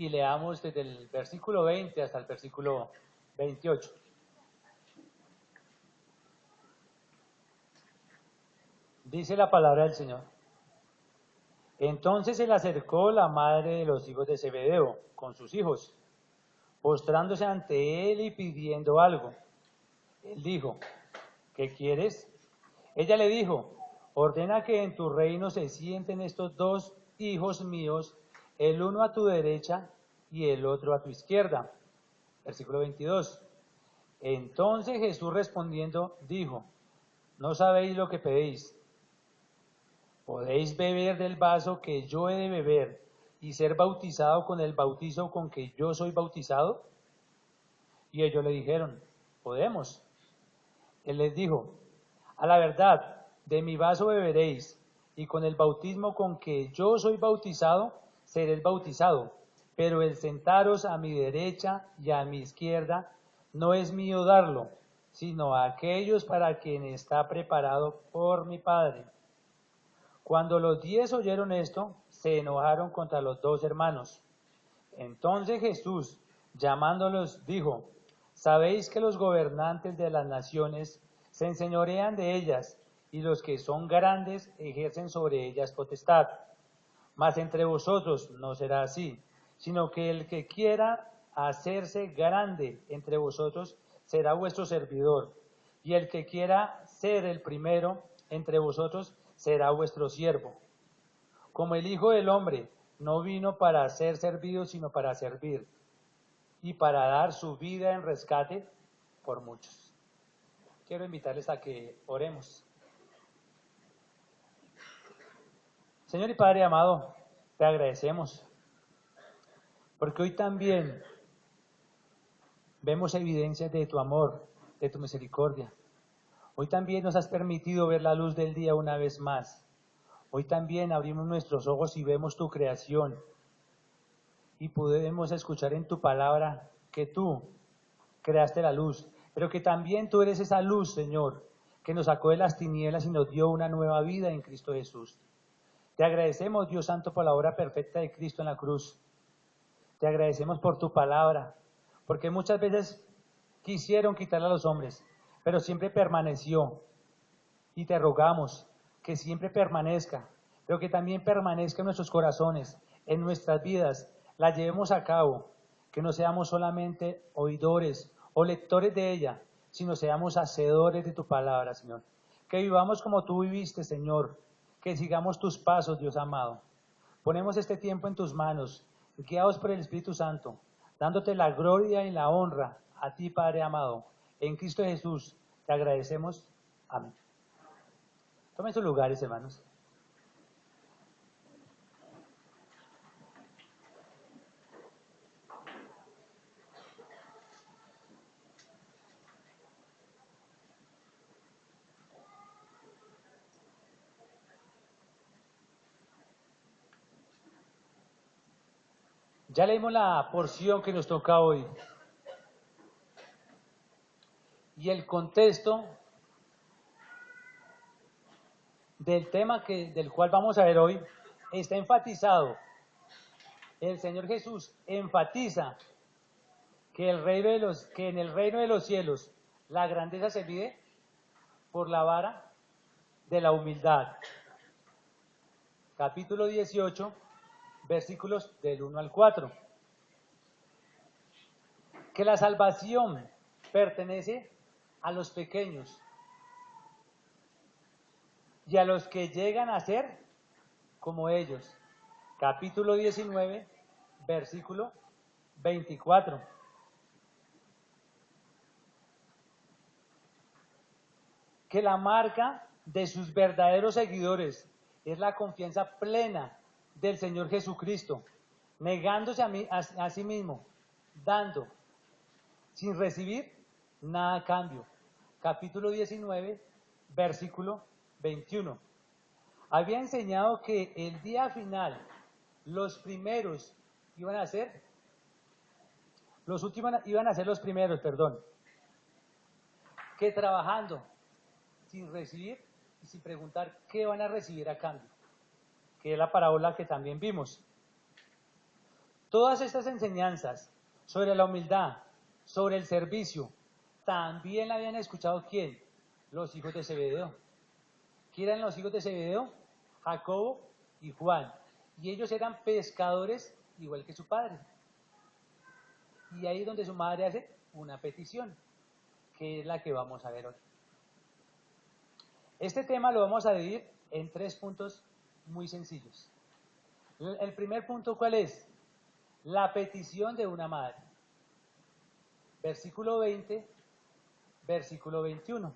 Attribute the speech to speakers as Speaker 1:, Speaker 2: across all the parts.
Speaker 1: y leamos desde el versículo 20 hasta el versículo 28. Dice la palabra del Señor. Entonces se le acercó la madre de los hijos de Zebedeo con sus hijos, postrándose ante él y pidiendo algo. Él dijo, ¿qué quieres? Ella le dijo, ordena que en tu reino se sienten estos dos hijos míos, el uno a tu derecha y el otro a tu izquierda. Versículo 22. Entonces Jesús respondiendo dijo, no sabéis lo que pedís. ¿Podéis beber del vaso que yo he de beber y ser bautizado con el bautizo con que yo soy bautizado? Y ellos le dijeron, podemos. Él les dijo, a la verdad, de mi vaso beberéis, y con el bautismo con que yo soy bautizado, seréis bautizado. Pero el sentaros a mi derecha y a mi izquierda no es mío darlo, sino a aquellos para quien está preparado por mi Padre. Cuando los 10 oyeron esto, se enojaron contra los dos hermanos. Entonces Jesús, llamándolos, dijo, ¿sabéis que los gobernantes de las naciones se enseñorean de ellas, y los que son grandes ejercen sobre ellas potestad? Mas entre vosotros no será así, sino que el que quiera hacerse grande entre vosotros será vuestro servidor, y el que quiera ser el primero entre vosotros será vuestro siervo. Como el Hijo del Hombre no vino para ser servido, sino para servir, y para dar su vida en rescate por muchos. Quiero invitarles a que oremos. Señor y Padre amado, te agradecemos, porque hoy también vemos evidencias de tu amor, de tu misericordia. Hoy también nos has permitido ver la luz del día una vez más. Hoy también abrimos nuestros ojos y vemos tu creación. Y podemos escuchar en tu palabra que tú creaste la luz, pero que también tú eres esa luz, Señor, que nos sacó de las tinieblas y nos dio una nueva vida en Cristo Jesús. Te agradecemos, Dios Santo, por la obra perfecta de Cristo en la cruz. Te agradecemos por tu palabra, porque muchas veces quisieron quitarla a los hombres, pero siempre permaneció. Y te rogamos que siempre permanezca, pero que también permanezca en nuestros corazones, en nuestras vidas, la llevemos a cabo, que no seamos solamente oidores o lectores de ella, sino seamos hacedores de tu palabra, Señor. Que vivamos como tú viviste, Señor, que sigamos tus pasos, Dios amado. Ponemos este tiempo en tus manos, guiados por el Espíritu Santo, dándote la gloria y la honra a ti, Padre amado. En Cristo Jesús te agradecemos. Amén. Tomen sus lugares, hermanos. Ya leímos la porción que nos toca hoy. Y el contexto del tema del cual vamos a ver hoy está enfatizado. El Señor Jesús enfatiza que en el reino de los cielos la grandeza se mide por la vara de la humildad. Capítulo 18, versículos del 1 al 4. Que la salvación pertenece a los pequeños y a los que llegan a ser como ellos. Capítulo 19, versículo 24. Que la marca de sus verdaderos seguidores es la confianza plena del Señor Jesucristo, negándose a sí mismo, dando, sin recibir nada a cambio. Capítulo 19, versículo 21. Había enseñado que el día final, los primeros iban a ser, los últimos iban a ser los primeros, perdón, que trabajando sin recibir y sin preguntar qué van a recibir a cambio, que es la parábola que también vimos. Todas estas enseñanzas sobre la humildad, sobre el servicio, también la habían escuchado ¿quién? Los hijos de Zebedeo. ¿Quién eran los hijos de Zebedeo? Jacobo y Juan. Y ellos eran pescadores igual que su padre. Y ahí es donde su madre hace una petición, que es la que vamos a ver hoy. Este tema lo vamos a dividir en 3 puntos muy sencillos. El primer punto, ¿cuál es? La petición de una madre. Versículo 20, versículo 21.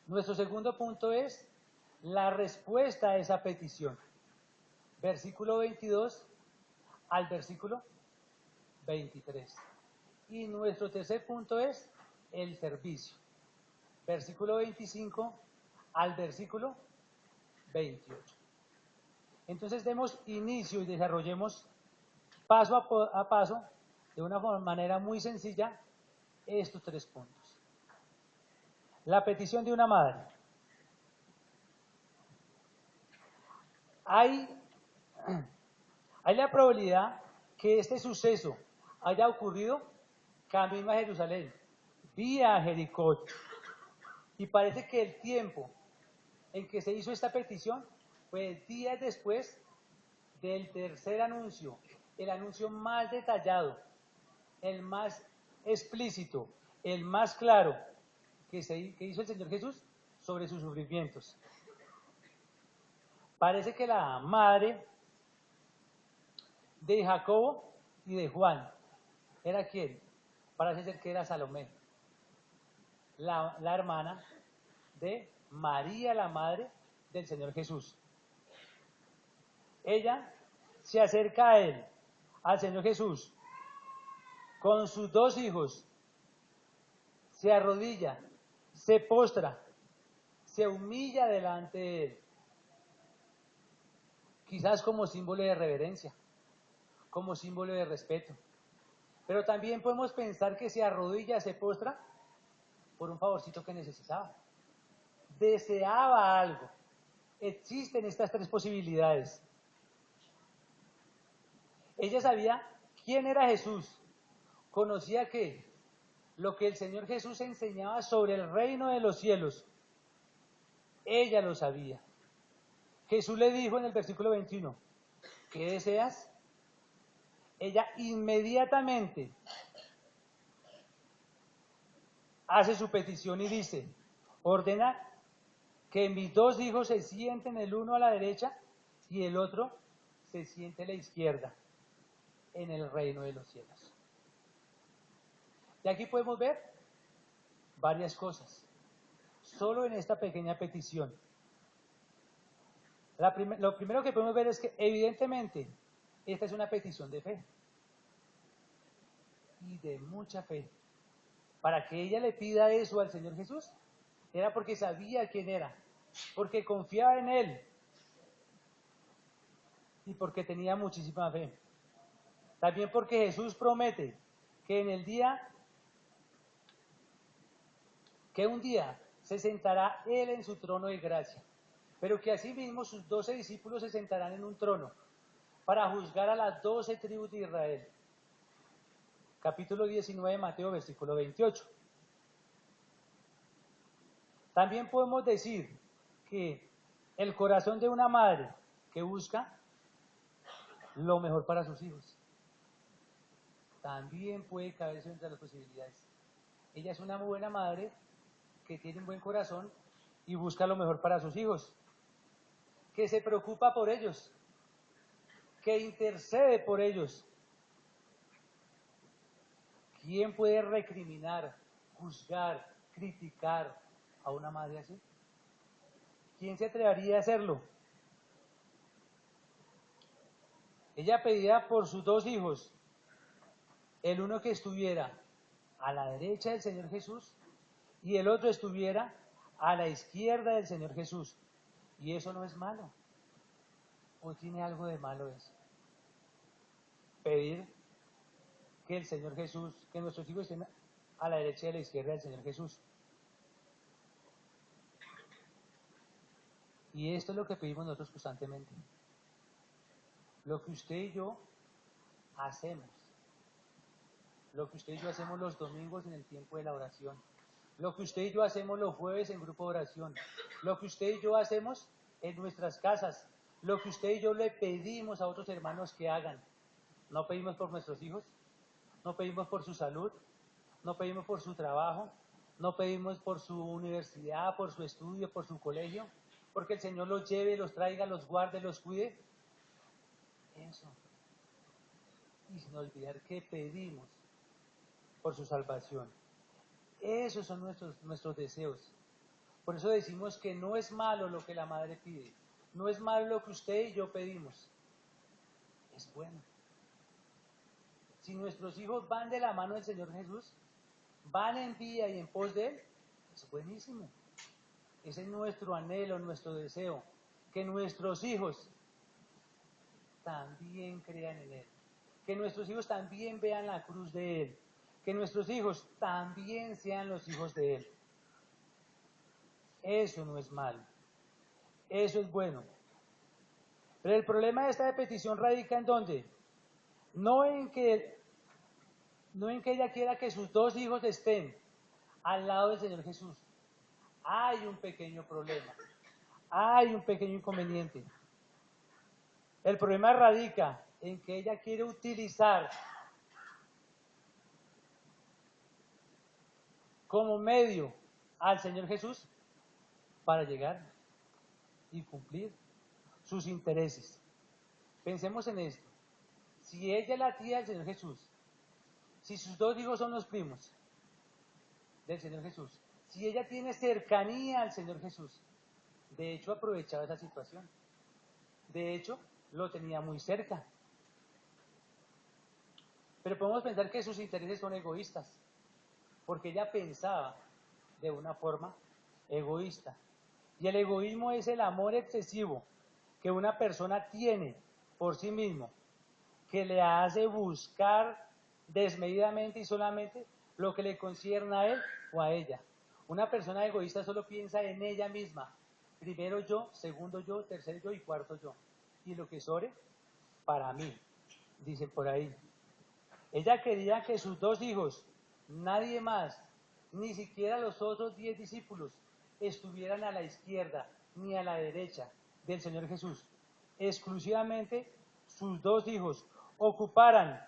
Speaker 1: Nuestro segundo punto es la respuesta a esa petición. Versículo 22 al versículo 23. Y nuestro tercer punto es el servicio. Versículo 25 al versículo 28. Entonces demos inicio y desarrollemos paso a paso, de una manera muy sencilla, estos 3 puntos. La petición de una madre. Hay la probabilidad que este suceso haya ocurrido camino a Jerusalén, vía Jericó. Y parece que el tiempo en que se hizo esta petición fue días después del tercer anuncio, el anuncio más detallado, el más explícito, el más claro que hizo el Señor Jesús sobre sus sufrimientos. Parece que la madre de Jacobo y de Juan era ¿quién? Parece ser que era Salomé, la hermana de María, la madre del Señor Jesús. Ella se acerca a él, al Señor Jesús, con sus 2 hijos, se arrodilla, se postra, se humilla delante de él, quizás como símbolo de reverencia, como símbolo de respeto. Pero también podemos pensar que se arrodilla, se postra por un favorcito que necesitaba. Deseaba algo. Existen estas 3 posibilidades. Ella sabía quién era Jesús. Conocía que lo que el Señor Jesús enseñaba sobre el reino de los cielos, ella lo sabía. Jesús le dijo en el versículo 21, ¿qué deseas? Ella inmediatamente hace su petición y dice, ordena que mis 2 hijos se sienten el uno a la derecha y el otro se siente a la izquierda en el reino de los cielos. Y aquí podemos ver varias cosas, solo en esta pequeña petición. Lo primero que podemos ver es que evidentemente esta es una petición de fe y de mucha fe. Para que ella le pida eso al Señor Jesús, era porque sabía quién era, porque confiaba en Él y porque tenía muchísima fe. También porque Jesús promete que en el día, que un día se sentará Él en su trono de gracia, pero que asimismo sus 12 discípulos se sentarán en un trono para juzgar a las 12 tribus de Israel. Capítulo 19 de Mateo, versículo 28. También podemos decir que el corazón de una madre que busca lo mejor para sus hijos también puede caberse entre las posibilidades. Ella es una muy buena madre que tiene un buen corazón y busca lo mejor para sus hijos, que se preocupa por ellos, que intercede por ellos. ¿Quién puede recriminar, juzgar, criticar a una madre así? ¿Quién se atrevería a hacerlo? Ella pedía por sus 2 hijos, el uno que estuviera a la derecha del Señor Jesús y el otro estuviera a la izquierda del Señor Jesús. Y eso no es malo. ¿O tiene algo de malo eso? Pedir que el Señor Jesús, que nuestros hijos estén a la derecha y a la izquierda del Señor Jesús. Y esto es lo que pedimos nosotros constantemente. Lo que usted y yo hacemos, lo que usted y yo hacemos los domingos en el tiempo de la oración, lo que usted y yo hacemos los jueves en grupo de oración, lo que usted y yo hacemos en nuestras casas, lo que usted y yo le pedimos a otros hermanos que hagan. No pedimos por nuestros hijos, no pedimos por su salud, no pedimos por su trabajo, no pedimos por su universidad, por su estudio, por su colegio, porque el Señor los lleve, los traiga, los guarde, los cuide. Eso. Y sin olvidar que pedimos por su salvación. Esos son nuestros deseos. Por eso decimos que no es malo lo que la madre pide, no es malo lo que usted y yo pedimos, es bueno. Si nuestros hijos van de la mano del Señor Jesús, van en vía y en pos de Él, es buenísimo. Ese es nuestro anhelo, nuestro deseo, que nuestros hijos también crean en Él, que nuestros hijos también vean la cruz de Él, que nuestros hijos también sean los hijos de Él. Eso no es malo, eso es bueno. Pero el problema de esta petición radica en dónde, no en que ella quiera que sus dos hijos estén al lado del Señor Jesús. Hay un pequeño problema, hay un pequeño inconveniente. El problema radica en que ella quiere utilizar como medio al Señor Jesús para llegar y cumplir sus intereses. Pensemos en esto. Si ella es la tía del Señor Jesús, si sus dos hijos son los primos del Señor Jesús, si ella tiene cercanía al Señor Jesús, de hecho aprovechaba esa situación. De hecho, lo tenía muy cerca. Pero podemos pensar que sus intereses son egoístas, porque ella pensaba de una forma egoísta. Y el egoísmo es el amor excesivo que una persona tiene por sí mismo, que le hace buscar desmedidamente y solamente lo que le concierne a él o a ella. Una persona egoísta solo piensa en ella misma. Primero yo, segundo yo, tercero yo y cuarto yo. Y lo que sobre, para mí, dice por ahí. Ella quería que sus dos hijos, nadie más, ni siquiera los otros 10 discípulos, estuvieran a la izquierda ni a la derecha del Señor Jesús. Exclusivamente sus dos hijos ocuparan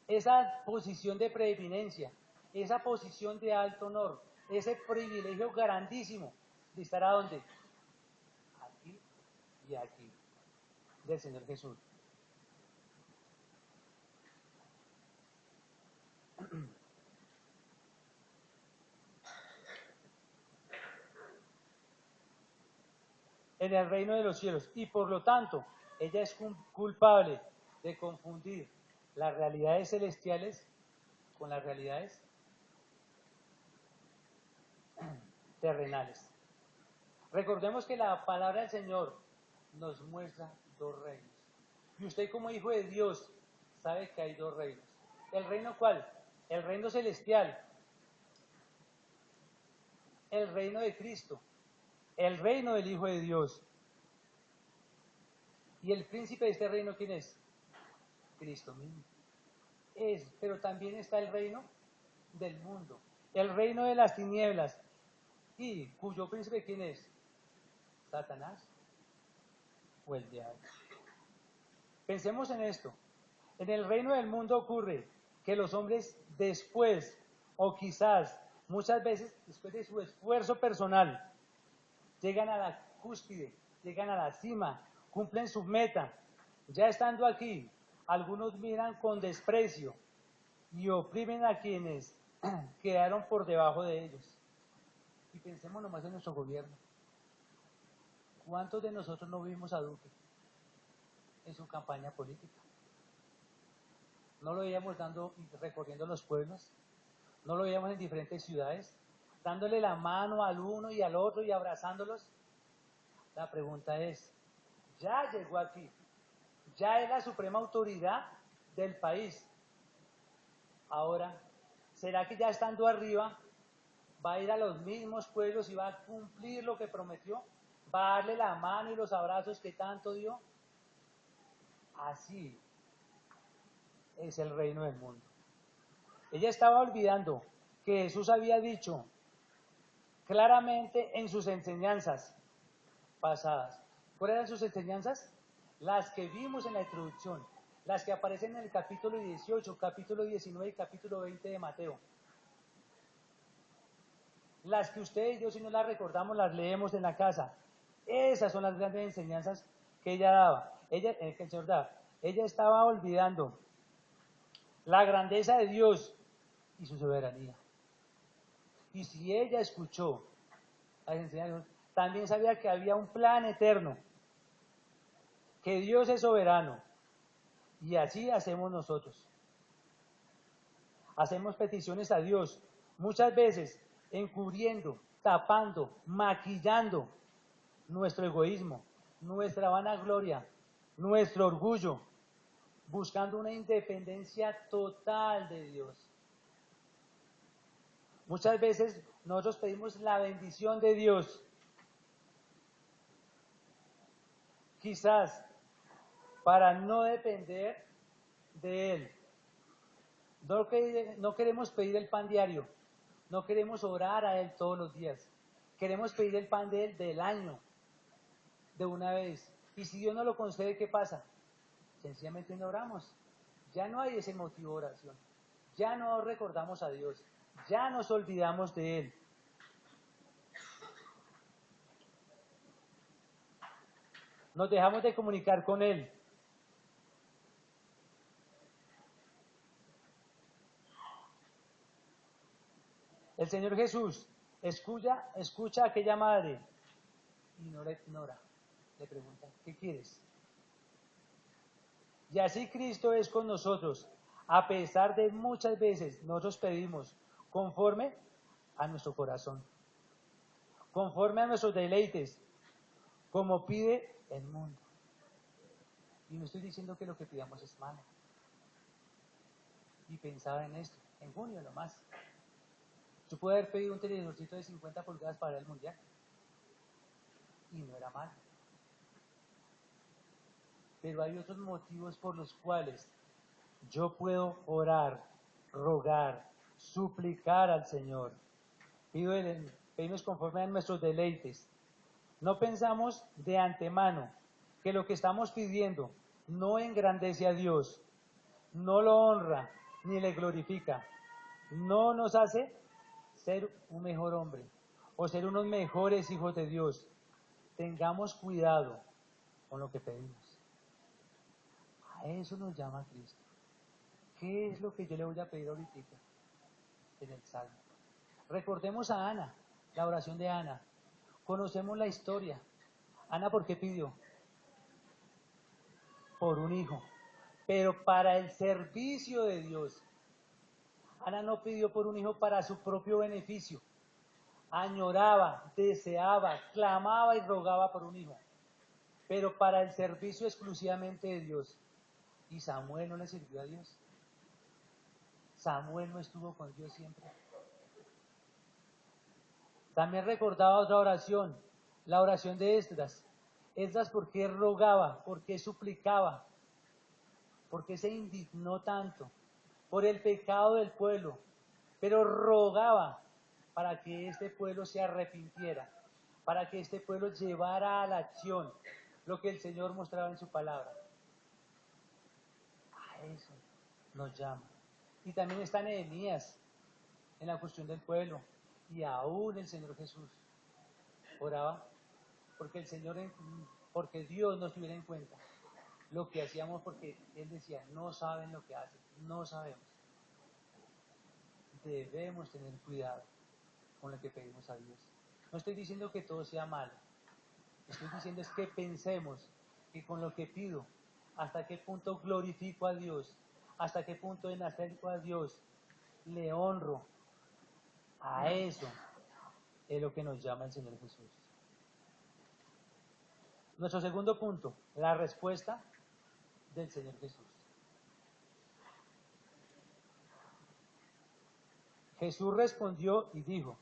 Speaker 1: esa posición de preeminencia, esa posición de alto honor, ese privilegio grandísimo de estar ¿a dónde? Aquí y aquí, del Señor Jesús. En el reino de los cielos, y por lo tanto, ella es culpable de confundir las realidades celestiales con las realidades terrenales. Recordemos que la palabra del Señor nos muestra dos reinos. Y usted como hijo de Dios sabe que hay dos reinos. ¿El reino cuál? El reino celestial. El reino de Cristo. El reino del Hijo de Dios. ¿Y el príncipe de este reino quién es? Cristo mismo. Pero también está el reino del mundo. El reino de las tinieblas. ¿Y cuyo príncipe quién es? Satanás o el diablo. Pensemos en esto. En el reino del mundo ocurre que los hombres después, o quizás muchas veces después de su esfuerzo personal, llegan a la cúspide, llegan a la cima, cumplen su meta. Ya estando aquí, algunos miran con desprecio y oprimen a quienes quedaron por debajo de ellos. Y pensemos nomás en nuestro gobierno. ¿Cuántos de nosotros no vimos a Duque en su campaña política? ¿No lo veíamos recorriendo los pueblos? ¿No lo veíamos en diferentes ciudades? Dándole la mano al uno y al otro y abrazándolos. La pregunta es, ya llegó aquí, ya es la suprema autoridad del país. Ahora, ¿será que ya estando arriba va a ir a los mismos pueblos y va a cumplir lo que prometió? ¿Va a darle la mano y los abrazos que tanto dio? Así es el reino del mundo. Ella estaba olvidando que Jesús había dicho claramente en sus enseñanzas pasadas. ¿Cuáles eran sus enseñanzas? Las que vimos en la introducción, las que aparecen en el capítulo 18, capítulo 19 y capítulo 20 de Mateo. Las que usted y yo, si no las recordamos, las leemos en la casa. Esas son las grandes enseñanzas que ella daba, que el Señor daba. Ella estaba olvidando la grandeza de Dios y su soberanía. Y si ella escuchó las enseñanzas, también sabía que había un plan eterno, que Dios es soberano. Y así hacemos nosotros. Hacemos peticiones a Dios, muchas veces encubriendo, tapando, maquillando nuestro egoísmo, nuestra vanagloria, nuestro orgullo, buscando una independencia total de Dios. Muchas veces nosotros pedimos la bendición de Dios, quizás para no depender de Él. No queremos pedir el pan diario, no queremos orar a Él todos los días, queremos pedir el pan de Él del año, de una vez. Y si Dios no lo concede, ¿qué pasa? Sencillamente no oramos. Ya no hay ese motivo de oración. Ya no recordamos a Dios. Ya nos olvidamos de Él. Nos dejamos de comunicar con Él. El Señor Jesús escucha a aquella madre y no la ignora. Le pregunta, ¿qué quieres? Y así Cristo es con nosotros, a pesar de muchas veces nosotros pedimos conforme a nuestro corazón, conforme a nuestros deleites, como pide el mundo. Y no estoy diciendo que lo que pidamos es malo. Y pensaba en esto, en junio nomás. Yo pude haber pedido un televisorcito de 50 pulgadas para el mundial. Y no era malo. Pero hay otros motivos por los cuales yo puedo orar, rogar, suplicar al Señor. Pedimos conforme a nuestros deleites. No pensamos de antemano que lo que estamos pidiendo no engrandece a Dios, no lo honra ni le glorifica, no nos hace ser un mejor hombre o ser unos mejores hijos de Dios. Tengamos cuidado con lo que pedimos. A eso nos llama Cristo. ¿Qué es lo que yo le voy a pedir ahorita en el Salmo? Recordemos a Ana, la oración de Ana. Conocemos la historia. Ana, ¿por qué pidió? Por un hijo, pero para el servicio de Dios. Ana no pidió por un hijo para su propio beneficio. Añoraba, deseaba, clamaba y rogaba por un hijo, pero para el servicio exclusivamente de Dios. Y Samuel no le sirvió a Dios. Samuel no estuvo con Dios siempre. También recordaba otra oración, la oración de Esdras. Esdras, ¿por qué rogaba? ¿Por qué suplicaba? ¿Por qué se indignó tanto? Por el pecado del pueblo, pero rogaba para que este pueblo se arrepintiera, para que este pueblo llevara a la acción lo que el Señor mostraba en su palabra. A eso nos llama. Y también está Nehemías en la cuestión del pueblo, y aún el Señor Jesús oraba porque porque Dios nos tuviera en cuenta lo que hacíamos, porque Él decía, no saben lo que hacen, no sabemos. Debemos tener cuidado con lo que pedimos a Dios. No estoy diciendo que todo sea malo, estoy diciendo es que pensemos que con lo que pido, hasta qué punto glorifico a Dios, hasta qué punto en acerco a Dios le honro. A eso es lo que nos llama el Señor Jesús. Nuestro segundo punto, la respuesta del Señor Jesús. Jesús respondió y dijo,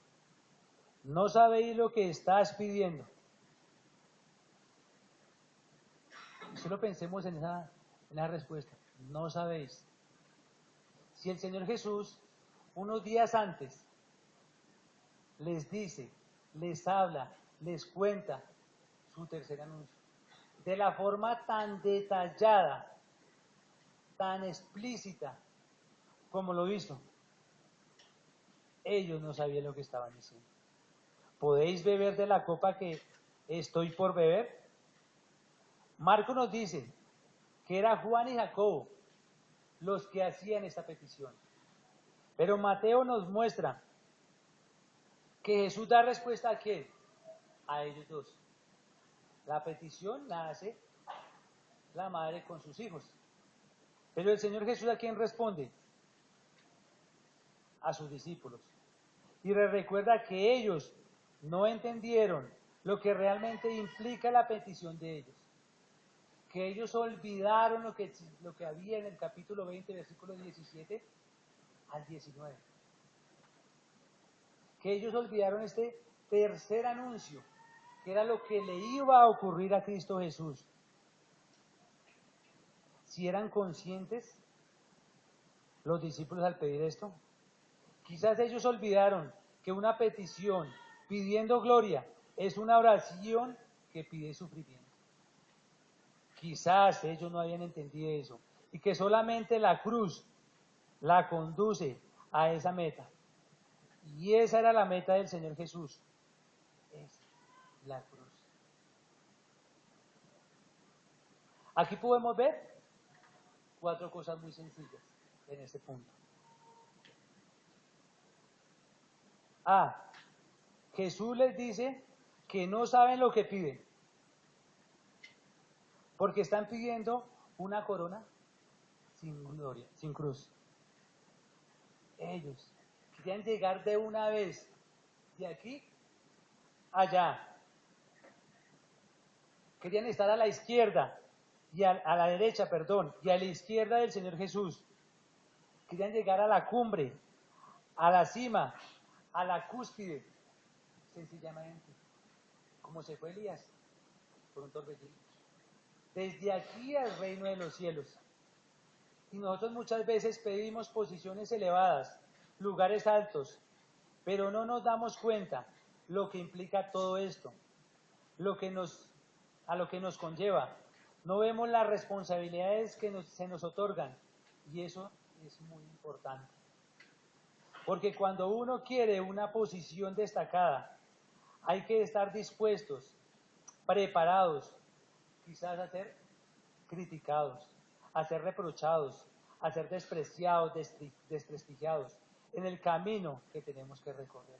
Speaker 1: ¿no sabéis lo que estás pidiendo? Solo pensemos en esa La respuesta, no sabéis. Si el Señor Jesús, unos días antes, les dice, les habla, les cuenta su tercer anuncio, de la forma tan detallada, tan explícita como lo hizo, ellos no sabían lo que estaban diciendo. ¿Podéis beber de la copa que estoy por beber? Marco nos dice que era Juan y Jacobo los que hacían esta petición. Pero Mateo nos muestra que Jesús da respuesta a quién, a ellos dos. La petición la hace la madre con sus hijos. Pero el Señor Jesús, ¿a quién responde? A sus discípulos. Y les recuerda que ellos no entendieron lo que realmente implica la petición de ellos. Que ellos olvidaron lo que había en el capítulo 20, versículo 17 al 19. Que ellos olvidaron este tercer anuncio, que era lo que le iba a ocurrir a Cristo Jesús. Si eran conscientes los discípulos al pedir esto, quizás ellos olvidaron que una petición pidiendo gloria es una oración que pide sufrimiento. Quizás ellos no habían entendido eso y que solamente la cruz la conduce a esa meta. Y esa era la meta del Señor Jesús, es la cruz. Aquí podemos ver 4 cosas muy sencillas en este punto. Jesús les dice que no saben lo que piden, porque están pidiendo una corona sin gloria, sin cruz. Ellos querían llegar de una vez de aquí allá. Querían estar a la izquierda y a la derecha, y a la izquierda del Señor Jesús. Querían llegar a la cumbre, a la cima, a la cúspide, sencillamente, como se fue Elías por un torbellino. Desde aquí al reino de los cielos. Y nosotros muchas veces pedimos posiciones elevadas, lugares altos, pero no nos damos cuenta lo que implica todo esto, a lo que nos conlleva. No vemos las responsabilidades que se nos otorgan, y eso es muy importante. Porque cuando uno quiere una posición destacada, hay que estar dispuestos, preparados, quizás a ser criticados, a ser reprochados, a ser despreciados, desprestigiados en el camino que tenemos que recorrer.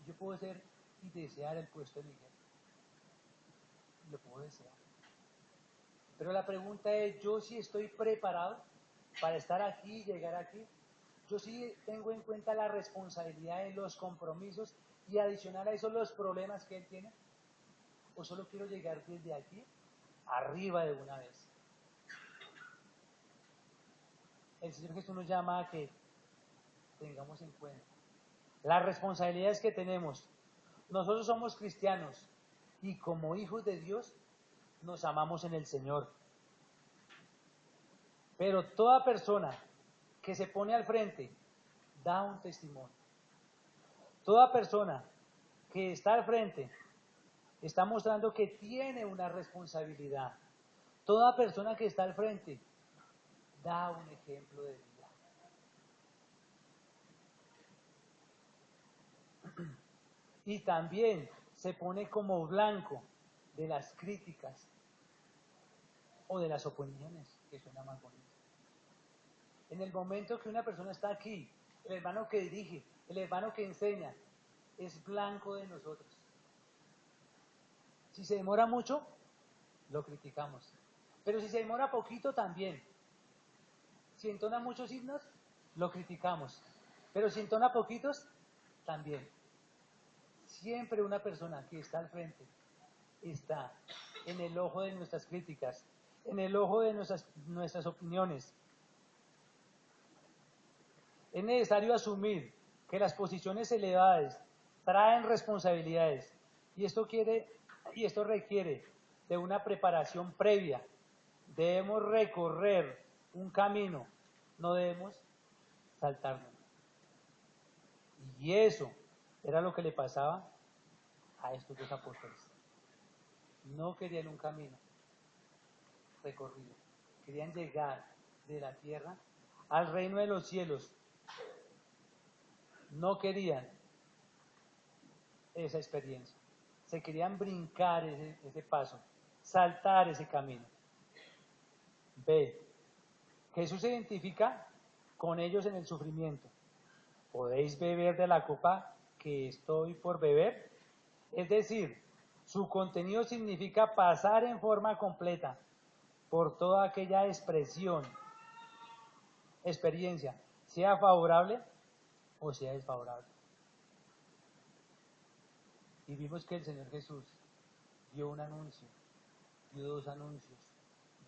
Speaker 1: Yo puedo ser y desear el puesto de Miguel, lo puedo desear, pero la pregunta es, ¿yo sí estoy preparado para estar aquí y llegar aquí? ¿Yo sí tengo en cuenta la responsabilidad de los compromisos y adicional a eso los problemas que él tiene? ¿O solo quiero llegar desde aquí arriba de una vez? El Señor Jesús nos llama a que tengamos en cuenta las responsabilidades que tenemos. Nosotros somos cristianos y como hijos de Dios nos amamos en el Señor. Pero toda persona que se pone al frente da un testimonio. Toda persona que está al frente está mostrando que tiene una responsabilidad. Toda persona que está al frente da un ejemplo de vida. Y también se pone como blanco de las críticas o de las opiniones, que suena más bonito. En el momento que una persona está aquí, el hermano que dirige, el hermano que enseña, es blanco de nosotros. Si se demora mucho, lo criticamos. Pero si se demora poquito, también. Si entona muchos himnos, lo criticamos. Pero si entona poquitos, también. Siempre una persona que está al frente está en el ojo de nuestras críticas, en el ojo de nuestras opiniones. Es necesario asumir que las posiciones elevadas traen responsabilidades y esto requiere de una preparación previa, debemos recorrer un camino, no debemos saltarnos. Y eso era lo que le pasaba a estos dos apóstoles. No querían un camino recorrido, querían llegar de la tierra al reino de los cielos. No querían esa experiencia, se querían brincar ese paso, saltar ese camino. B. Jesús se identifica con ellos en el sufrimiento. ¿Podéis beber de la copa que estoy por beber? Es decir, su contenido significa pasar en forma completa por toda aquella experiencia, sea favorable o sea desfavorable. Y vimos que el Señor Jesús dio un anuncio, dio 2 anuncios,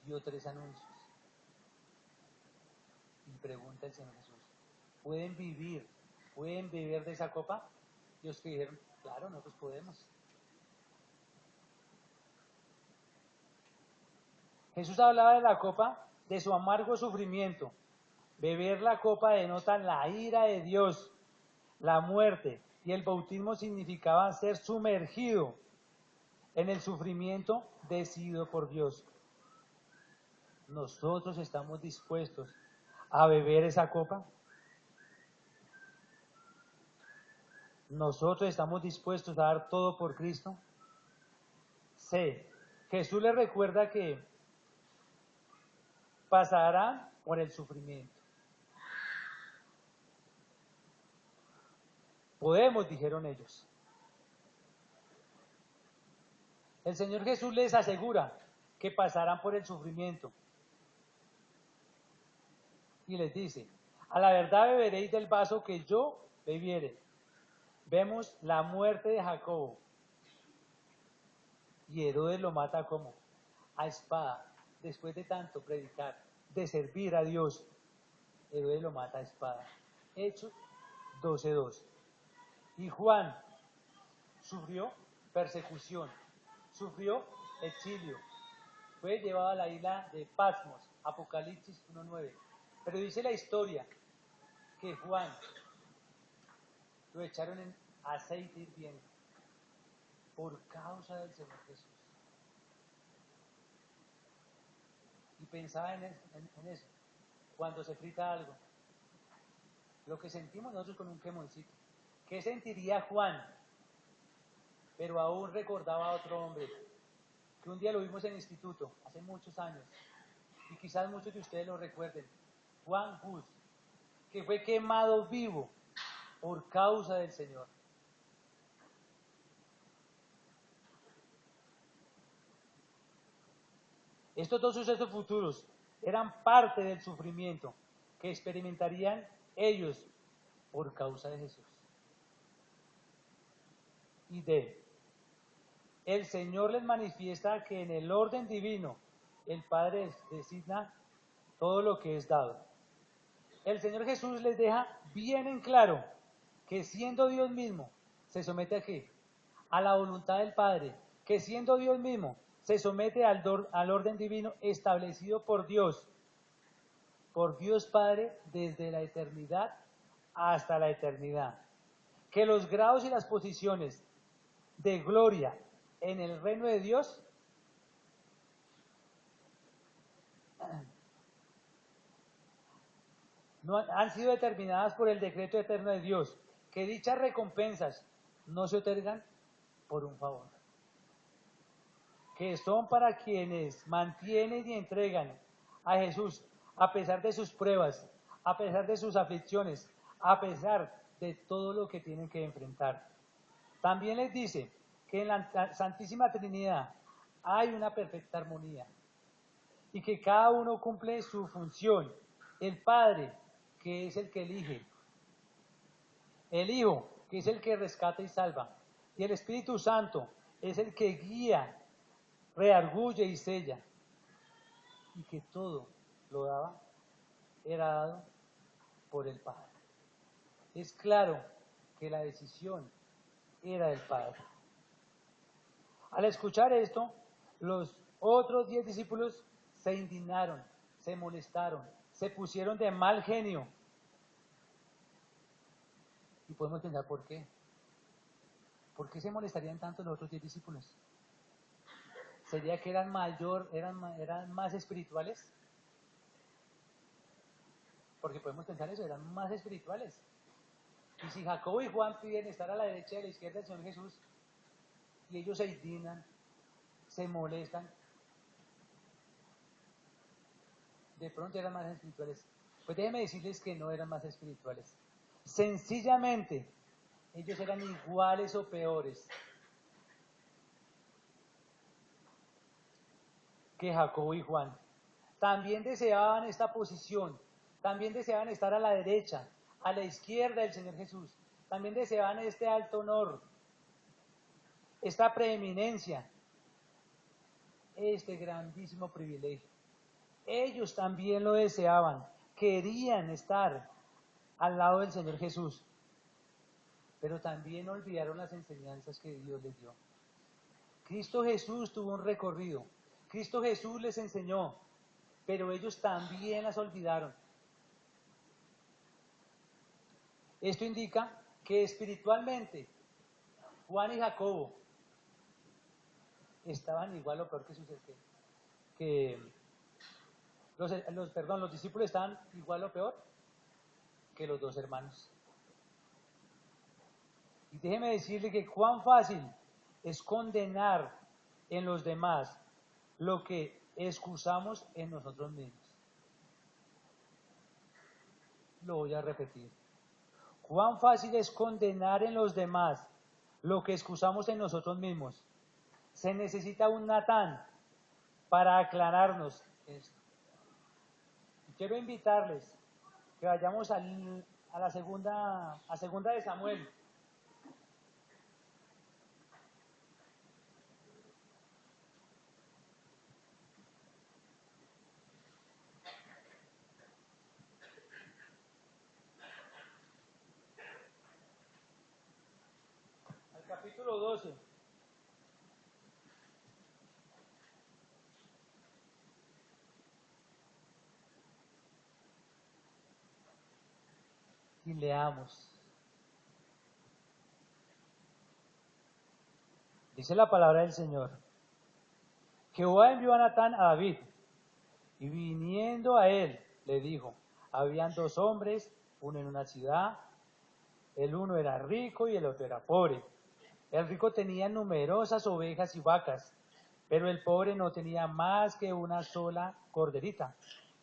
Speaker 1: dio 3 anuncios. Y pregunta el Señor Jesús, ¿pueden beber de esa copa? Y los que dijeron, claro, nosotros podemos. Jesús hablaba de la copa, de su amargo sufrimiento. Beber la copa denota la ira de Dios, la muerte, y el bautismo significaba ser sumergido en el sufrimiento decidido por Dios. ¿Nosotros estamos dispuestos a beber esa copa? ¿Nosotros estamos dispuestos a dar todo por Cristo? C. Jesús le recuerda que pasará por el sufrimiento. Podemos, dijeron ellos. El Señor Jesús les asegura que pasarán por el sufrimiento. Y les dice, a la verdad beberéis del vaso que yo bebiere. Vemos la muerte de Jacobo. Y Herodes lo mata como a espada. Después de tanto predicar, de servir a Dios, Herodes lo mata a espada. Hechos 12:2. Y Juan sufrió persecución, sufrió exilio, fue llevado a la isla de Patmos, Apocalipsis 1:9. Pero dice la historia que Juan lo echaron en aceite hirviendo por causa del Señor Jesús. Y pensaba en eso, cuando se frita algo, lo que sentimos nosotros con un quemoncito. ¿Qué sentiría Juan? Pero aún recordaba a otro hombre, que un día lo vimos en el instituto, hace muchos años, y quizás muchos de ustedes lo recuerden, Juan Hus, que fue quemado vivo por causa del Señor. Estos dos sucesos futuros eran parte del sufrimiento que experimentarían ellos por causa de Jesús. Y D. El Señor les manifiesta que en el orden divino el Padre designa todo lo que es dado. El Señor Jesús les deja bien en claro que siendo Dios mismo se somete a ¿qué? A la voluntad del Padre, que siendo Dios mismo se somete al orden divino establecido por Dios Padre desde la eternidad hasta la eternidad. Que los grados y las posiciones de gloria en el reino de Dios no han sido determinadas por el decreto eterno de Dios, que dichas recompensas no se otorgan por un favor, que son para quienes mantienen y entregan a Jesús a pesar de sus pruebas, a pesar de sus aflicciones, a pesar de todo lo que tienen que enfrentar. También les dice que en la Santísima Trinidad hay una perfecta armonía y que cada uno cumple su función. El Padre, que es el que elige, el Hijo, que es el que rescata y salva, y el Espíritu Santo es el que guía, redarguye y sella, y que todo era dado por el Padre. Es claro que la decisión era del Padre. Al escuchar esto, los otros 10 discípulos se indignaron, se molestaron, se pusieron de mal genio. Y podemos pensar por qué. ¿Por qué se molestarían tanto los otros 10 discípulos? ¿Sería que eran más espirituales? Porque podemos pensar eso, eran más espirituales. Y si Jacobo y Juan piden estar a la derecha y a la izquierda del Señor Jesús, y ellos se indignan, se molestan, de pronto eran más espirituales. Pues déjenme decirles que no eran más espirituales. Sencillamente, ellos eran iguales o peores que Jacobo y Juan. También deseaban esta posición, también deseaban estar a la derecha, a la izquierda del Señor Jesús. También deseaban este alto honor, esta preeminencia, este grandísimo privilegio. Ellos también lo deseaban, querían estar al lado del Señor Jesús, pero también olvidaron las enseñanzas que Dios les dio. Cristo Jesús tuvo un recorrido, Cristo Jesús les enseñó, pero ellos también las olvidaron. Esto indica que espiritualmente Juan y Jacobo estaban igual o peor que sus los discípulos estaban igual o peor que los dos hermanos. Y déjeme decirle que cuán fácil es condenar en los demás lo que excusamos en nosotros mismos. Lo voy a repetir. Cuán fácil es condenar en los demás lo que excusamos en nosotros mismos. Se necesita un Natán para aclararnos esto. Quiero invitarles que vayamos a la segunda de Samuel. Al capítulo 12. Y leamos. Dice la palabra del Señor. Jehová envió a Natán a David, y viniendo a él, le dijo, habían dos hombres, uno en una ciudad, el uno era rico y el otro era pobre. El rico tenía numerosas ovejas y vacas, pero el pobre no tenía más que una sola corderita,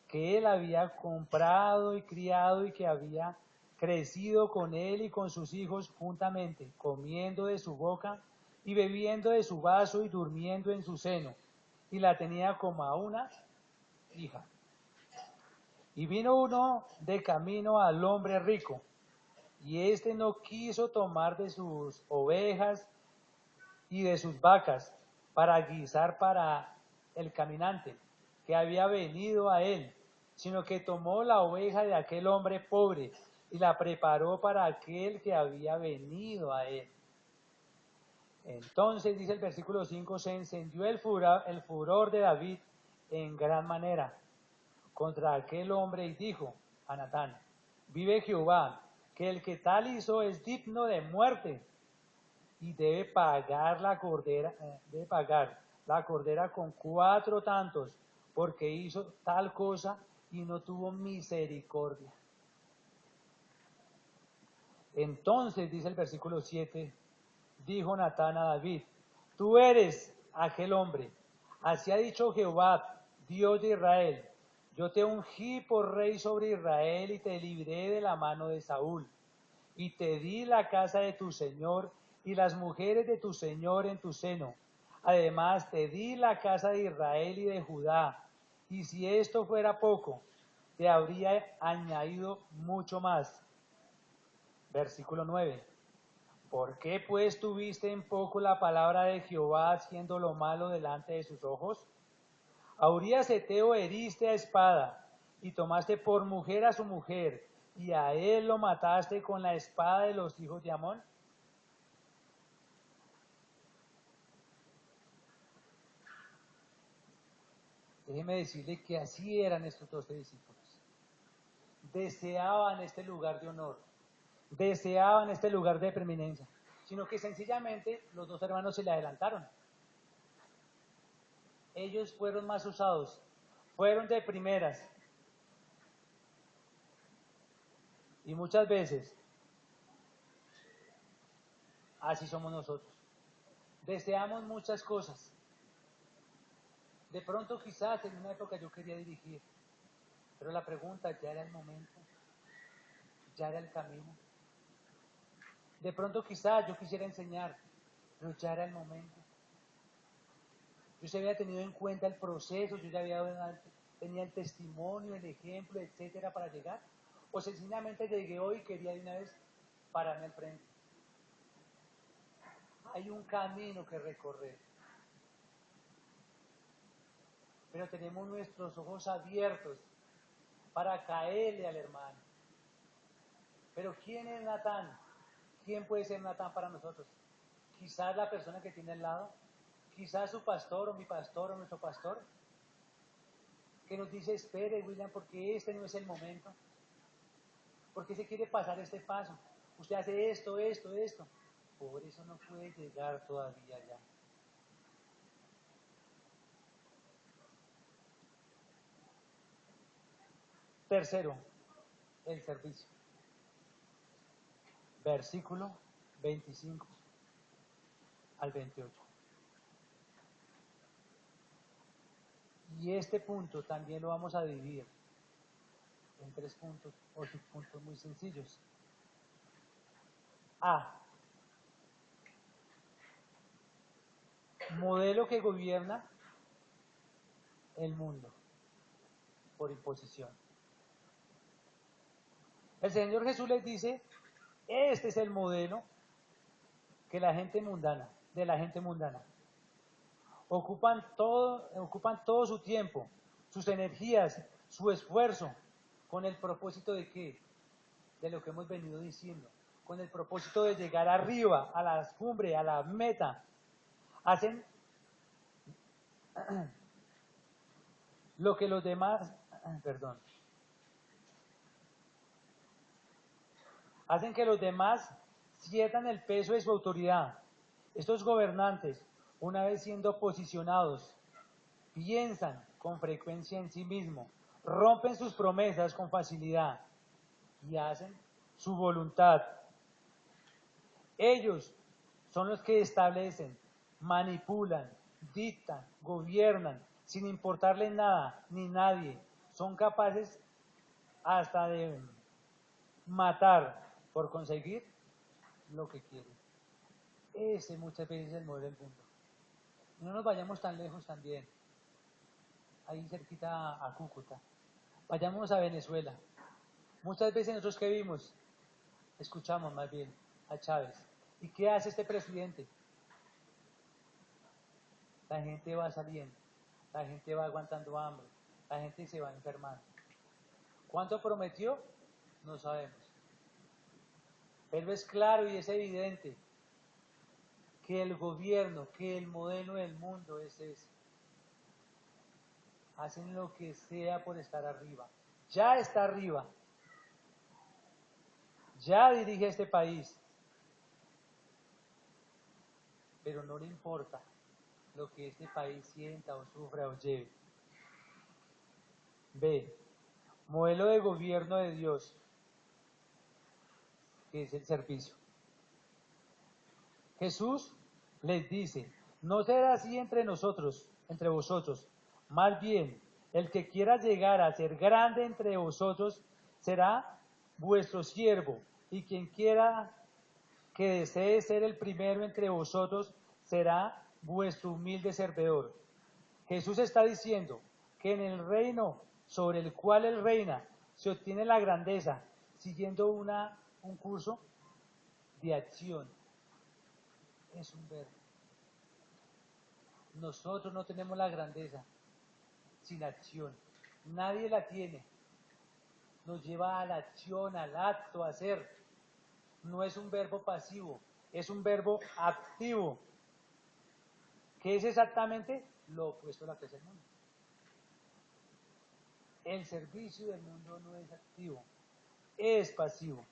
Speaker 1: que él había comprado y criado y que había crecido con él y con sus hijos juntamente, comiendo de su boca y bebiendo de su vaso y durmiendo en su seno, y la tenía como a una hija. Y vino uno de camino al hombre rico, y éste no quiso tomar de sus ovejas y de sus vacas para guisar para el caminante que había venido a él, sino que tomó la oveja de aquel hombre pobre y la preparó para aquel que había venido a él. Entonces, dice el versículo 5, se encendió el furor de David en gran manera contra aquel hombre y dijo a Natán, vive Jehová, que el que tal hizo es digno de muerte y debe pagar la cordera con 4 tantos, porque hizo tal cosa y no tuvo misericordia. Entonces, dice el versículo 7, dijo Natán a David, tú eres aquel hombre, así ha dicho Jehová, Dios de Israel, yo te ungí por rey sobre Israel y te libré de la mano de Saúl, y te di la casa de tu señor y las mujeres de tu señor en tu seno. Además te di la casa de Israel y de Judá, y si esto fuera poco, te habría añadido mucho más. Versículo 9. ¿Por qué pues tuviste en poco la palabra de Jehová haciendo lo malo delante de sus ojos? A Urías Heteo heriste a espada, y tomaste por mujer a su mujer, y a él lo mataste con la espada de los hijos de Amón. Déjeme decirle que así eran estos 12 discípulos. Deseaban este lugar de honor, deseaban este lugar de preeminencia, sino que sencillamente los dos hermanos se le adelantaron. Ellos fueron más usados, fueron de primeras. Y muchas veces, así somos nosotros. Deseamos muchas cosas. De pronto quizás en una época yo quería dirigir, pero la pregunta, ¿ya era el momento? ¿Ya era el camino? De pronto quizás yo quisiera enseñar, pero ya era el momento. Yo se había tenido en cuenta el proceso, yo ya tenía el testimonio, el ejemplo, etcétera, para llegar. O sencillamente llegué hoy y quería de una vez pararme al frente. Hay un camino que recorrer. Pero tenemos nuestros ojos abiertos para caerle al hermano. Pero ¿quién es Natán? ¿Quién puede ser Natán para nosotros? Quizás la persona que tiene al lado, quizás su pastor o mi pastor o nuestro pastor, que nos dice, espere William, porque este no es el momento. ¿Por qué se quiere pasar este paso? Usted hace esto, esto, esto. Por eso no puede llegar todavía allá. Tercero, el servicio. Versículo 25 al 28. Y este punto también lo vamos a dividir en 3 puntos o subpuntos muy sencillos. A. Modelo que gobierna el mundo por imposición. El Señor Jesús les dice, este es el modelo que la gente mundana, de la gente mundana. Ocupan todo su tiempo, sus energías, su esfuerzo, con el propósito de ¿qué? De lo que hemos venido diciendo, con el propósito de llegar arriba, a la cumbre, a la meta. Hacen lo que los demás, hacen que los demás sientan el peso de su autoridad. Estos gobernantes, una vez siendo posicionados, piensan con frecuencia en sí mismos, rompen sus promesas con facilidad y hacen su voluntad. Ellos son los que establecen, manipulan, dictan, gobiernan, sin importarle nada ni nadie. Son capaces hasta de matar por conseguir lo que quieren. Ese muchas veces es el modelo del mundo. No nos vayamos tan lejos también, ahí cerquita a Cúcuta. Vayámonos a Venezuela. Muchas veces nosotros que vimos, escuchamos más bien a Chávez. ¿Y qué hace este presidente? La gente va saliendo, la gente va aguantando hambre, la gente se va enfermando. ¿Cuánto prometió? No sabemos. Pero es claro y es evidente que el gobierno, que el modelo del mundo es ese. Hacen lo que sea por estar arriba. Ya está arriba. Ya dirige este país. Pero no le importa lo que este país sienta o sufra o lleve. B. Modelo de gobierno de Dios, que es el servicio. Jesús les dice, no será así entre nosotros, entre vosotros. Más bien, el que quiera llegar a ser grande entre vosotros será vuestro siervo, y quien quiera que desee ser el primero entre vosotros será vuestro humilde servidor. Jesús está diciendo que en el reino sobre el cual él reina se obtiene la grandeza siguiendo un curso de acción. Es un verbo. Nosotros no tenemos la grandeza sin acción. Nadie la tiene. Nos lleva a la acción, al acto, a hacer. No es un verbo pasivo, es un verbo activo, que es exactamente lo opuesto a lo que es el mundo. El servicio del mundo no es activo, es pasivo.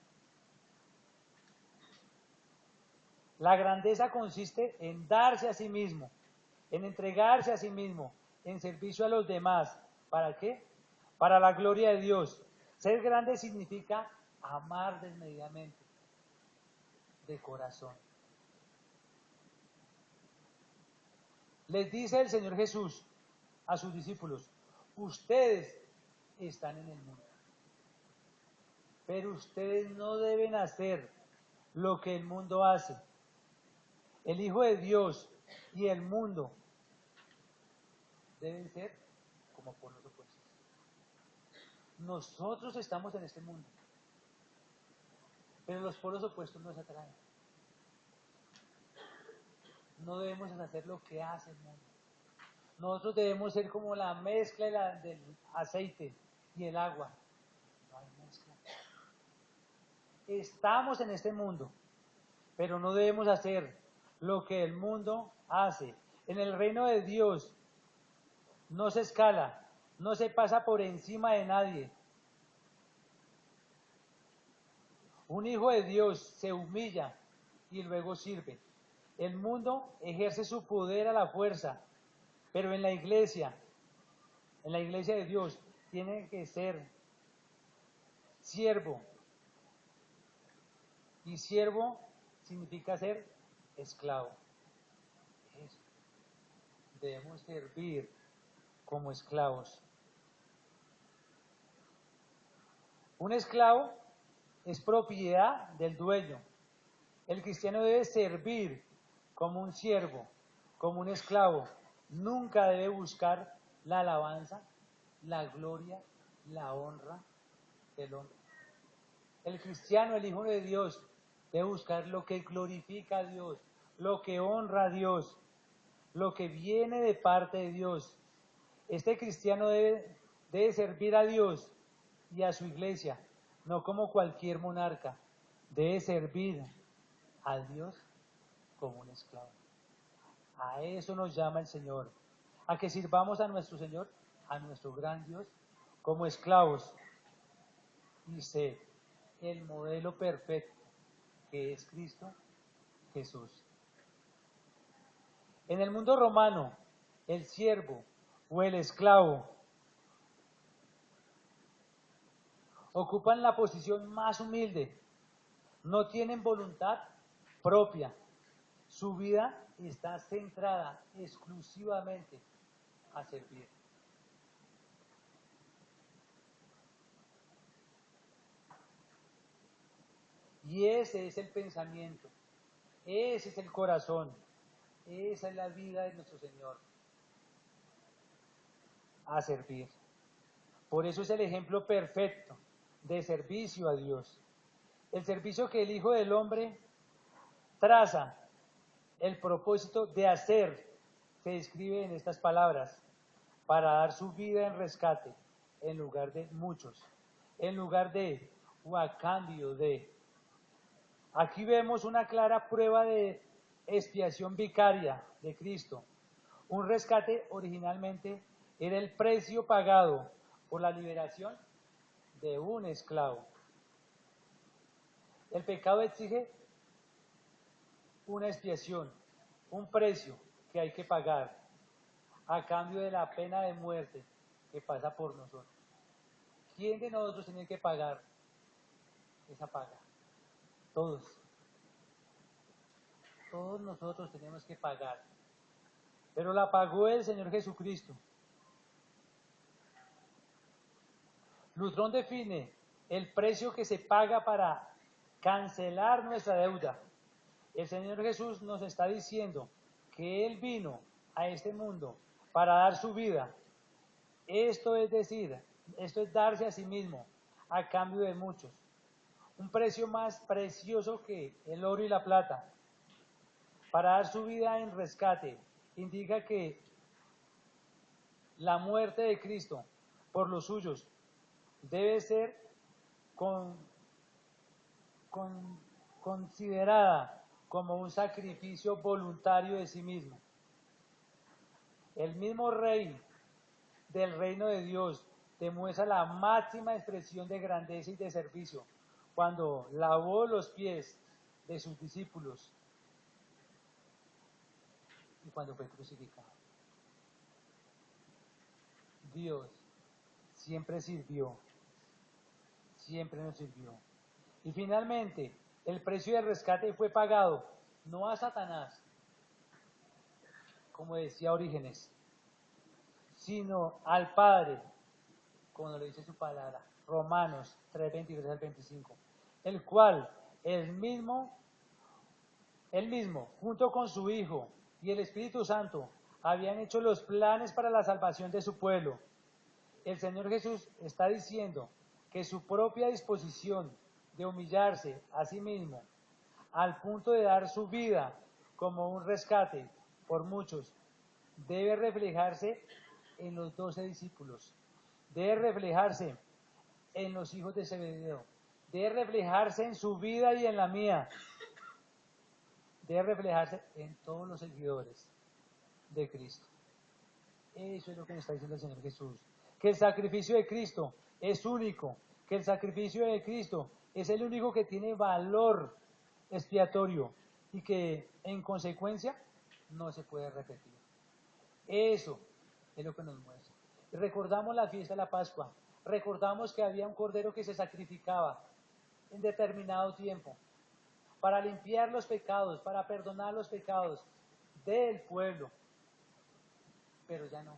Speaker 1: La grandeza consiste en darse a sí mismo, en entregarse a sí mismo, en servicio a los demás. ¿Para qué? Para la gloria de Dios. Ser grande significa amar desmedidamente, de corazón. Les dice el Señor Jesús a sus discípulos, ustedes están en el mundo, pero ustedes no deben hacer lo que el mundo hace. El Hijo de Dios y el mundo deben ser como polos opuestos. Nosotros estamos en este mundo, pero los polos opuestos nos atraen. No debemos hacer lo que hace el mundo. Nosotros debemos ser como la mezcla del aceite y el agua. No hay mezcla. Estamos en este mundo, pero no debemos hacer lo que el mundo hace. En el reino de Dios no se escala, no se pasa por encima de nadie. Un hijo de Dios se humilla y luego sirve. El mundo ejerce su poder a la fuerza, pero en la iglesia de Dios, tiene que ser siervo. Y siervo significa ser esclavo. Eso. Debemos servir como esclavos. Un esclavo es propiedad del dueño. El cristiano debe servir como un siervo, como un esclavo. Nunca debe buscar la alabanza, la gloria, la honra del hombre. El cristiano, el Hijo de Dios, debe buscar lo que glorifica a Dios, lo que honra a Dios, lo que viene de parte de Dios. Este cristiano debe servir a Dios y a su iglesia, no como cualquier monarca. Debe servir a Dios como un esclavo. A eso nos llama el Señor, a que sirvamos a nuestro Señor, a nuestro gran Dios, como esclavos. Y sé el modelo perfecto que es Cristo Jesús. En el mundo romano, el siervo o el esclavo ocupan la posición más humilde, no tienen voluntad propia, su vida está centrada exclusivamente a servir. Y ese es el pensamiento, ese es el corazón, esa es la vida de nuestro Señor, a servir. Por eso es el ejemplo perfecto de servicio a Dios. El servicio que el Hijo del Hombre traza el propósito de hacer, se describe en estas palabras, para dar su vida en rescate en lugar de muchos, en lugar de o a cambio de. Aquí vemos una clara prueba de expiación vicaria de Cristo. Un rescate originalmente era el precio pagado por la liberación de un esclavo. El pecado exige una expiación, un precio que hay que pagar a cambio de la pena de muerte que pasa por nosotros. ¿Quién de nosotros tiene que pagar esa paga? Todos. Todos nosotros tenemos que pagar. Pero la pagó el Señor Jesucristo. Lutrón define el precio que se paga para cancelar nuestra deuda. El Señor Jesús nos está diciendo que Él vino a este mundo para dar su vida. Esto es darse a sí mismo a cambio de muchos. Un precio más precioso que el oro y la plata. Para dar su vida en rescate, indica que la muerte de Cristo por los suyos debe ser considerada como un sacrificio voluntario de sí mismo. El mismo Rey del reino de Dios demuestra la máxima expresión de grandeza y de servicio cuando lavó los pies de sus discípulos y cuando fue crucificado. Dios siempre sirvió, siempre nos sirvió. Y finalmente, el precio del rescate fue pagado, no a Satanás, como decía Orígenes, sino al Padre, como lo dice su palabra, Romanos 3, 23 al 25, el cual, él mismo, junto con su Hijo y el Espíritu Santo, habían hecho los planes para la salvación de su pueblo. El Señor Jesús está diciendo que su propia disposición de humillarse a sí mismo, al punto de dar su vida como un rescate por muchos, debe reflejarse en los 12 discípulos, debe reflejarse en los hijos de Zebedeo, debe reflejarse en su vida y en la mía, debe reflejarse en todos los seguidores de Cristo. Eso es lo que nos está diciendo el Señor Jesús, que el sacrificio de Cristo es único, que el sacrificio de Cristo es el único que tiene valor expiatorio y que en consecuencia no se puede repetir. Eso es lo que nos muestra. Recordamos la fiesta de la Pascua, recordamos que había un cordero que se sacrificaba en determinado tiempo para limpiar los pecados, para perdonar los pecados del pueblo, pero ya no.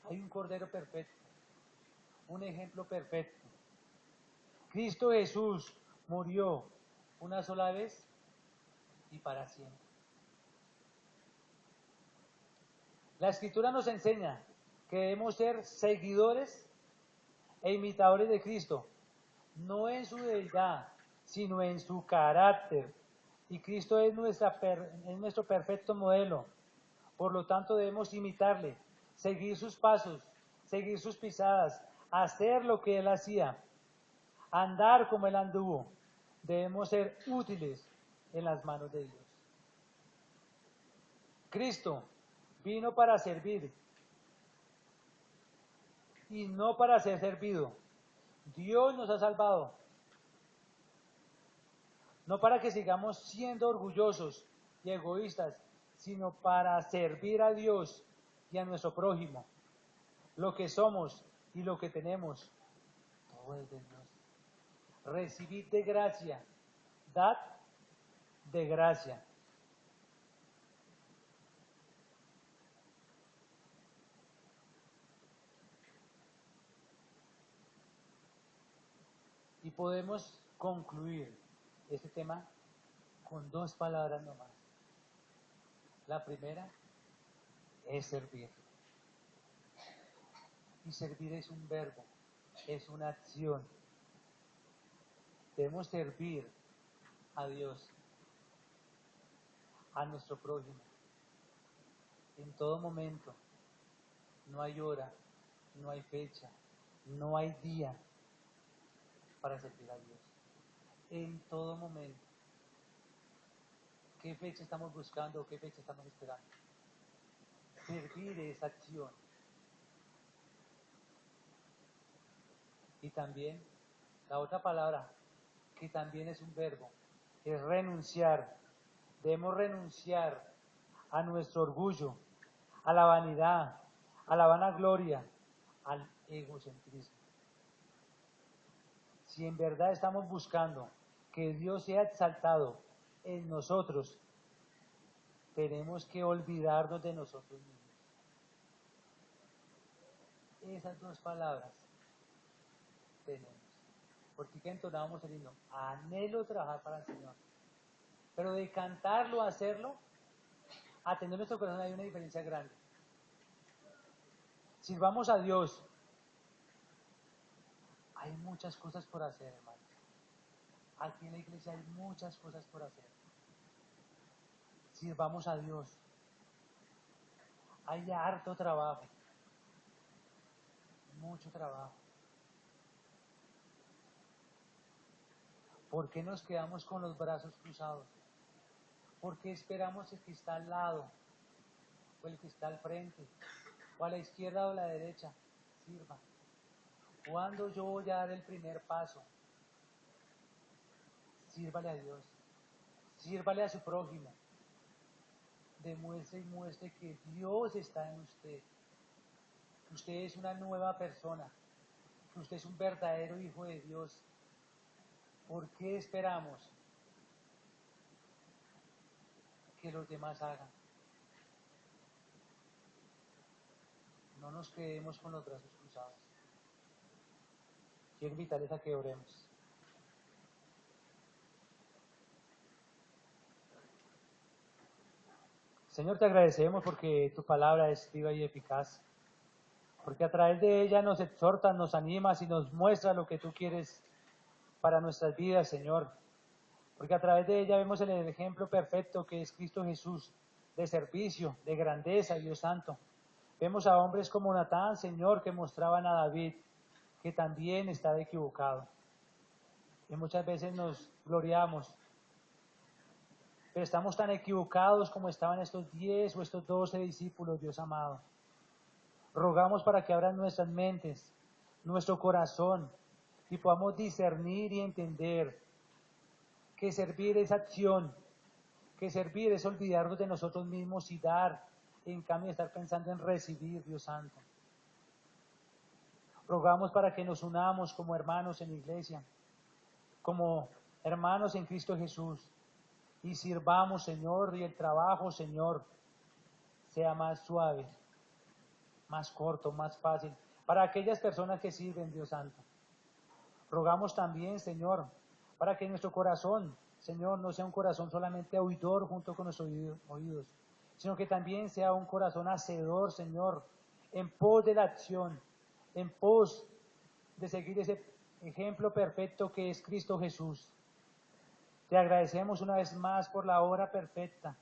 Speaker 1: Hay un cordero perfecto, un ejemplo perfecto. Cristo Jesús murió una sola vez y para siempre. La Escritura nos enseña que debemos ser seguidores e imitadores de Cristo, no en su deidad, sino en su carácter. Y Cristo es nuestro perfecto modelo. Por lo tanto, debemos imitarle, seguir sus pasos, seguir sus pisadas, hacer lo que él hacía, andar como él anduvo. Debemos ser útiles en las manos de Dios. Cristo vino para servir y no para ser servido. Dios nos ha salvado, no para que sigamos siendo orgullosos y egoístas, sino para servir a Dios y a nuestro prójimo. Lo que somos y lo que tenemos, todo es de Dios. Recibid de gracia, dad de gracia. Y podemos concluir este tema con dos palabras nomás. La primera es servir. Y servir es un verbo, es una acción. Debemos servir a Dios, a nuestro prójimo, en todo momento. No hay hora, no hay fecha, no hay día para servir a Dios. En todo momento. ¿Qué fecha estamos buscando? ¿Qué fecha estamos esperando? Servir es acción. Y también, la otra palabra, que también es un verbo, es renunciar. Debemos renunciar a nuestro orgullo, a la vanidad, a la vanagloria, al egocentrismo. Si en verdad estamos buscando que Dios sea exaltado en nosotros, tenemos que olvidarnos de nosotros mismos. Esas dos palabras tenemos. Porque que entonábamos el himno, anhelo trabajar para el Señor. Pero de cantarlo a hacerlo, a tener nuestro corazón hay una diferencia grande. Sirvamos a Dios. Hay muchas cosas por hacer, hermanos. Aquí en la iglesia hay muchas cosas por hacer. Sirvamos a Dios. Hay harto trabajo. Mucho trabajo. ¿Por qué nos quedamos con los brazos cruzados? ¿Por qué esperamos el que está al lado? ¿O el que está al frente? ¿O a la izquierda o a la derecha? sirva. ¿Cuándo yo voy a dar el primer paso? Sírvale a Dios, sírvale a su prójimo. Demuestre y muestre que Dios está en usted. Que usted es una nueva persona, que usted es un verdadero hijo de Dios. ¿Por qué esperamos que los demás hagan? No nos quedemos con los brazos cruzados. Quiero invitarles a que oremos. Señor, te agradecemos porque tu palabra es viva y eficaz, porque a través de ella nos exhortas, nos animas y nos muestras lo que tú quieres para nuestras vidas, Señor. Porque a través de ella vemos el ejemplo perfecto que es Cristo Jesús, de servicio, de grandeza, Dios Santo. Vemos a hombres como Natán, Señor, que mostraban a David que también estaba equivocado. Y muchas veces nos gloriamos, pero estamos tan equivocados como estaban estos 10 o estos 12 discípulos, Dios amado. Rogamos para que abran nuestras mentes, nuestro corazón, y podamos discernir y entender que servir es acción, que servir es olvidarnos de nosotros mismos y dar, en cambio de estar pensando en recibir, Dios Santo. Rogamos para que nos unamos como hermanos en la iglesia, como hermanos en Cristo Jesús, y sirvamos, Señor, y el trabajo, Señor, sea más suave, más corto, más fácil, para aquellas personas que sirven, Dios Santo. Rogamos también, Señor, para que nuestro corazón, Señor, no sea un corazón solamente oidor junto con los oídos, sino que también sea un corazón hacedor, Señor, en pos de la acción, en pos de seguir ese ejemplo perfecto que es Cristo Jesús. Te agradecemos una vez más por la obra perfecta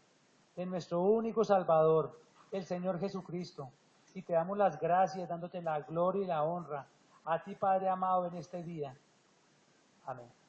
Speaker 1: de nuestro único Salvador, el Señor Jesucristo, y te damos las gracias dándote la gloria y la honra a ti, Padre amado, en este día. Amén.